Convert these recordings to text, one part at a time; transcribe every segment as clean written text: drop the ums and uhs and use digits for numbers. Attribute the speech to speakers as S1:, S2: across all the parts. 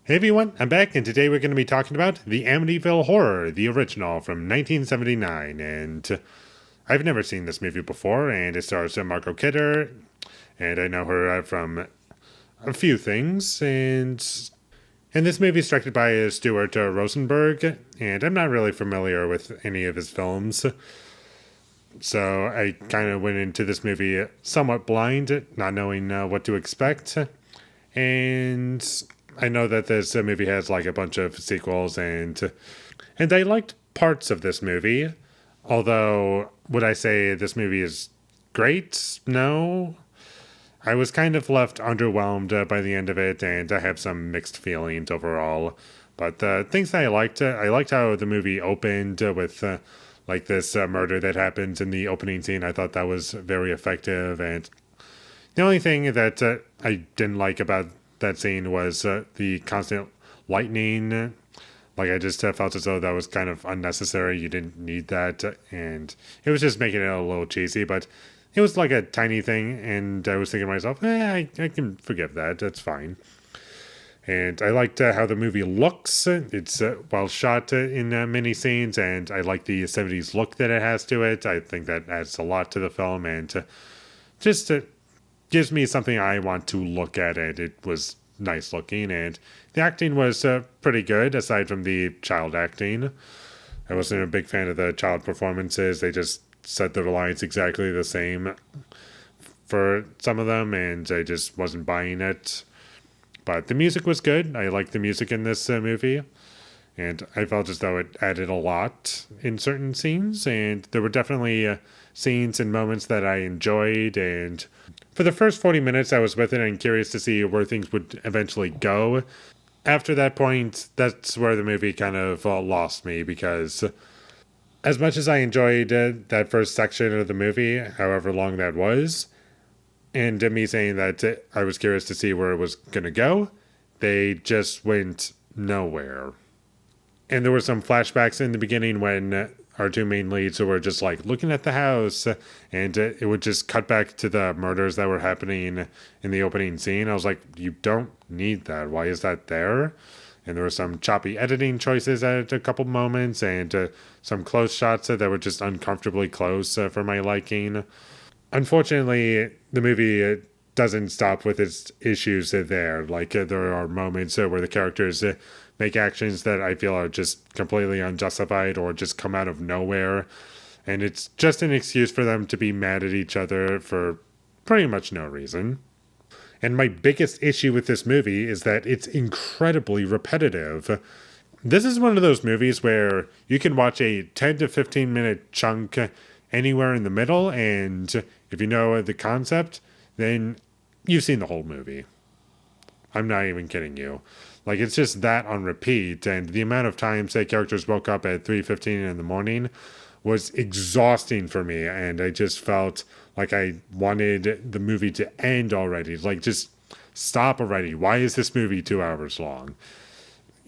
S1: Hey everyone, I'm back, and today we're going to be talking about the Amityville Horror, the original from 1979. And I've never seen this movie before, and it stars Margot Kidder, and I know her from a few things. And this movie is directed by Stuart Rosenberg, and I'm not really familiar with any of his films. So I kind of went into this movie somewhat blind, not knowing what to expect. And I know that this movie has like a bunch of sequels, and I liked parts of this movie. Although, would I say this movie is great? No. I was kind of left underwhelmed by the end of it, and I have some mixed feelings overall. But the things that I liked how the movie opened with like this murder that happens in the opening scene. I thought that was very effective, and the only thing that I didn't like about that scene was the constant lightning. Like, I just felt as though that was kind of unnecessary. You didn't need that, and it was just making it a little cheesy, but it was like a tiny thing, and I was thinking to myself, I can forgive that. That's fine. And I liked how the movie looks. It's well shot in many scenes, and I like the 70s look that it has to it. I think that adds a lot to the film, and just gives me something I want to look at it. It was nice looking, and the acting was pretty good, aside from the child acting. I wasn't a big fan of the child performances. They just said their lines exactly the same for some of them, and I just wasn't buying it. But the music was good. I liked the music in this movie, and I felt as though it added a lot in certain scenes, and there were definitely scenes and moments that I enjoyed. And for the first 40 minutes, I was with it and curious to see where things would eventually go. After that point, that's where the movie kind of lost me, because as much as I enjoyed that first section of the movie, however long that was, and me saying that I was curious to see where it was going to go, they just went nowhere. And there were some flashbacks in the beginning when our two main leads were just like looking at the house, and it would just cut back to the murders that were happening in the opening scene. I was like, you don't need that. Why is that there? And there were some choppy editing choices at a couple moments, and some close shots that were just uncomfortably close for my liking. Unfortunately, the movie doesn't stop with its issues there. Like, there are moments where the characters make actions that I feel are just completely unjustified or just come out of nowhere. And it's just an excuse for them to be mad at each other for pretty much no reason. And my biggest issue with this movie is that it's incredibly repetitive. This is one of those movies where you can watch a 10 to 15 minute chunk anywhere in the middle, and if you know the concept, then you've seen the whole movie. I'm not even kidding you. Like, it's just that on repeat, and the amount of times that characters woke up at 3:15 in the morning was exhausting for me, and I just felt like I wanted the movie to end already. Like, just stop already. Why is this movie 2 hours long?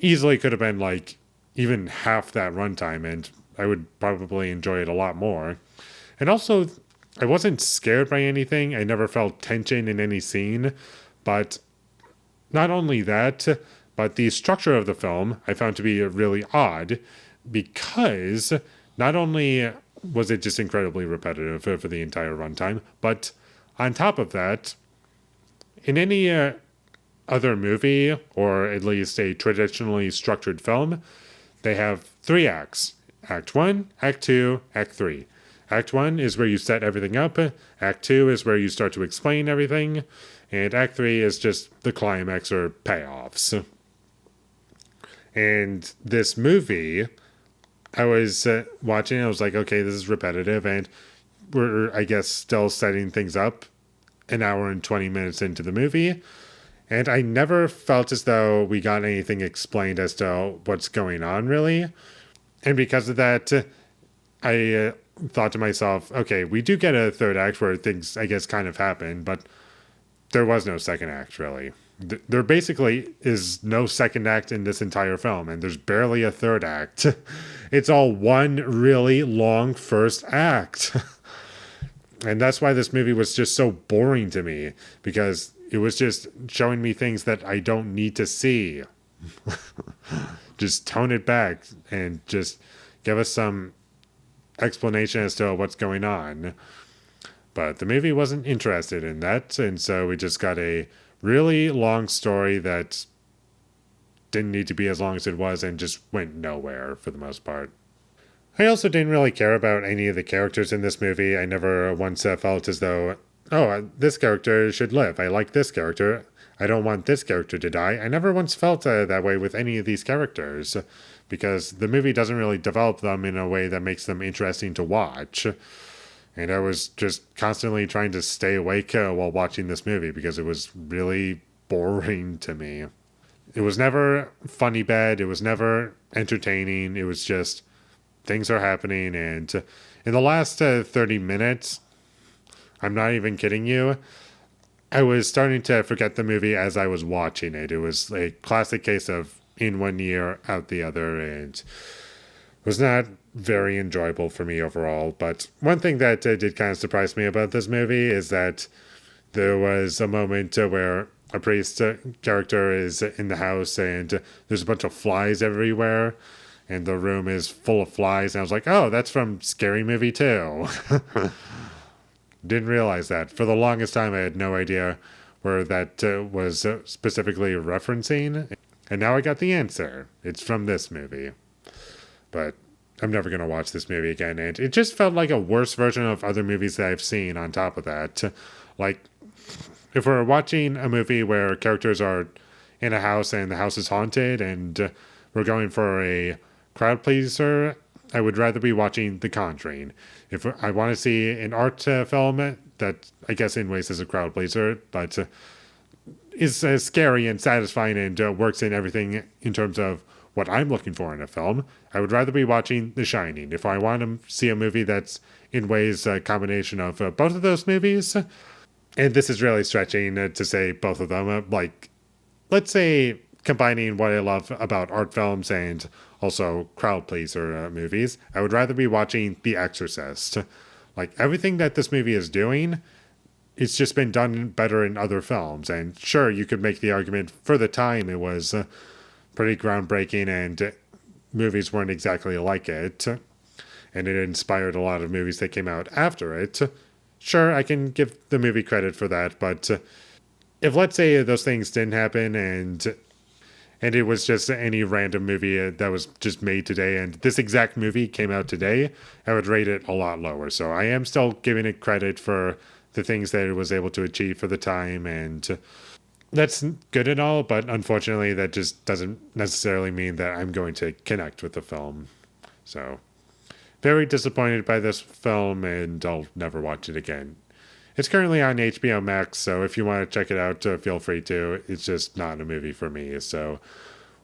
S1: Easily could have been like even half that runtime, and I would probably enjoy it a lot more. And also, I wasn't scared by anything. I never felt tension in any scene. But not only that, but the structure of the film I found to be really odd, because not only was it just incredibly repetitive for the entire runtime, but on top of that, in any other movie, or at least a traditionally structured film, they have 3 acts: Act 1, Act 2, Act 3. Act 1 is where you set everything up, Act 2 is where you start to explain everything, and Act 3 is just the climax or payoffs. And this movie, I was watching, I was like, okay, this is repetitive, and we're, I guess, still setting things up an hour and 20 minutes into the movie. And I never felt as though we got anything explained as to what's going on, really. And because of that, I thought to myself, okay, we do get a third act where things, I guess, kind of happen, but there was no second act, really. There basically is no second act in this entire film, and there's barely a third act. It's all one really long first act. And that's why this movie was just so boring to me, because it was just showing me things that I don't need to see. Just tone it back and just give us some explanation as to what's going on. But the movie wasn't interested in that, and so we just got a really long story that didn't need to be as long as it was and just went nowhere for the most part. I also didn't really care about any of the characters in this movie. I never once felt as though, oh, this character should live. I like this character. I don't want this character to die. I never once felt that way with any of these characters because the movie doesn't really develop them in a way that makes them interesting to watch. And I was just constantly trying to stay awake while watching this movie because it was really boring to me. It was never funny bad. It was never entertaining. It was just things are happening. And in the last 30 minutes, I'm not even kidding you, I was starting to forget the movie as I was watching it. It was a classic case of in one ear, out the other, and was not very enjoyable for me overall. But one thing that did kind of surprise me about this movie is that there was a moment where a priest character is in the house and there's a bunch of flies everywhere and the room is full of flies. And I was like, oh, that's from Scary Movie 2. Didn't realize that. For the longest time, I had no idea where that was specifically referencing. And now I got the answer. It's from this movie. But I'm never going to watch this movie again. And it just felt like a worse version of other movies that I've seen on top of that. Like, if we're watching a movie where characters are in a house and the house is haunted and we're going for a crowd pleaser, I would rather be watching The Conjuring. If I want to see an art film that I guess in ways is a crowd pleaser, but is scary and satisfying and works in everything in terms of what I'm looking for in a film, I would rather be watching The Shining. If I want to see a movie that's in ways a combination of both of those movies, and this is really stretching to say both of them, like, let's say combining what I love about art films and also crowd pleaser movies, I would rather be watching The Exorcist. Like, everything that this movie is doing, it's just been done better in other films. And sure, you could make the argument for the time it was pretty groundbreaking and movies weren't exactly like it. And it inspired a lot of movies that came out after it. Sure, I can give the movie credit for that, but if let's say those things didn't happen and it was just any random movie that was just made today and this exact movie came out today, I would rate it a lot lower. So I am still giving it credit for the things that it was able to achieve for the time, and that's good and all, but unfortunately that just doesn't necessarily mean that I'm going to connect with the film. So very disappointed by this film, and I'll never watch it again. It's currently on HBO Max, so if you want to check it out, feel free to. It's just not a movie for me. So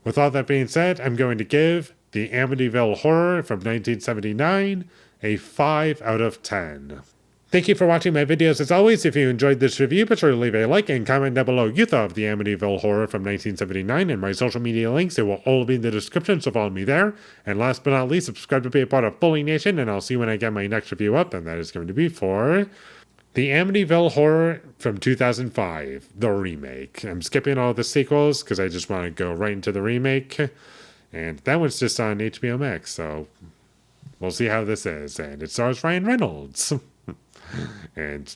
S1: with all that being said, I'm going to give the Amityville Horror from 1979 a 5 out of 10. Thank you for watching my videos. As always, if you enjoyed this review, be sure to leave a like and comment down below you thought of the Amityville Horror from 1979 and my social media links. It will all be in the description, so follow me there. And last but not least, subscribe to be a part of Foley Nation, and I'll see you when I get my next review up, and that is going to be for the Amityville Horror from 2005, the remake. I'm skipping all the sequels because I just want to go right into the remake. And that one's just on HBO Max, so we'll see how this is. And it stars Ryan Reynolds. And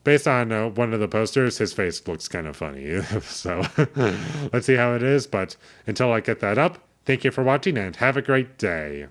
S1: based on one of the posters, his face looks kind of funny. So let's see how it is. But until I get that up, thank you for watching and have a great day.